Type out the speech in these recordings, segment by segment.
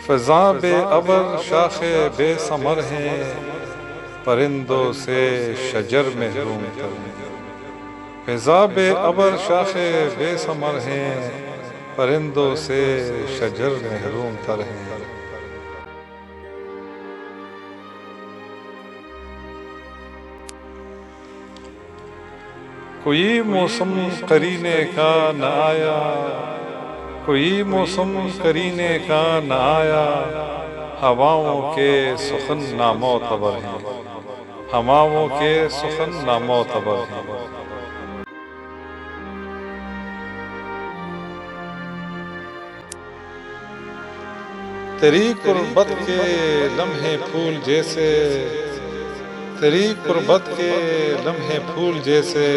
فضاں بے ابر شاخ بے ثمر ہیں، پرندوں سے شجر محروم تر ہیں۔ فضاں بے ابر شاخ بے ثمر ہیں، پرندوں سے شجر محروم تر ہیں۔ کوئی موسم قرینے کا نہ آیا، کوئی موسم قرینے کا نہ آیا، ہواؤں کے سخن نامعتبر ہیں، ہواؤں کے سخن نامعتبر ہیں۔ تیری قربت کے لمحے پھول جیسے، تیری قربت کے لمحے پھول جیسے،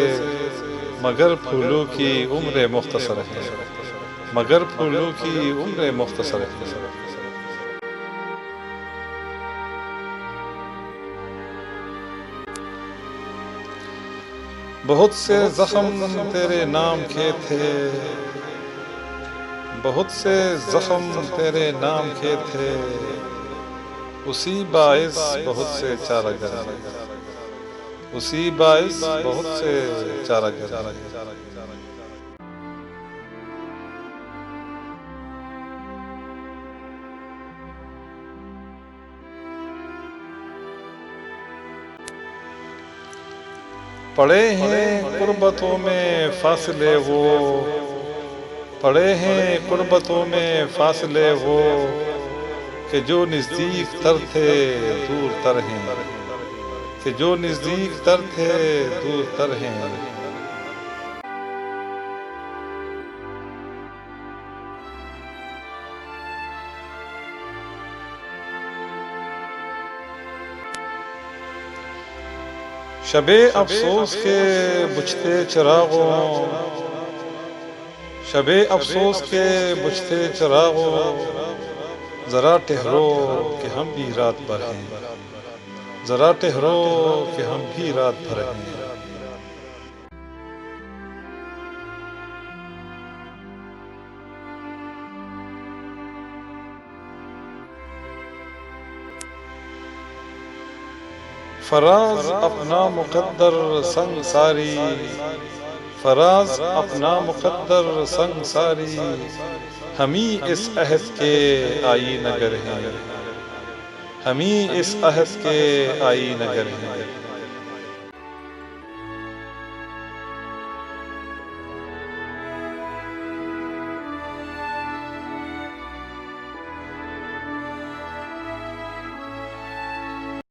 مگر پھولوں کی عمر مختصر ہے، مگر پھولوں کی عمر مختصر ہے۔ بہت سے زخم تیرے نام کے تھے، بہت سے زخم تیرے نام کے تھے، اسی باعث بہت سے چارہ گر ہیں، اسی باعث بہت سے چارہ گر ہیں۔ پڑے ہیں قربتوں میں فاصلے وہ، پڑے ہیں قربتوں میں فاصلے وہ، کہ جو نزدیک تر تھے دور تر ہیں، کہ جو نزدیک تر تھے دور تر ہیں۔ شب افسوس کے بجھتے چراغوں، شب افسوس کے بجھتے چراغوں، ذرا ٹھہرو کہ ہم بھی رات بھر ہیں، ذرا ٹھہرو کہ ہم بھی رات بھر ہیں۔ فراز اپنا مقدر سنگ ساری، فراز اپنا مقدر سنگ ساری، ہمیں اس عہد کے آئینہ گر ہیں، ہمیں اس عہد کے آئینہ گر ہیں۔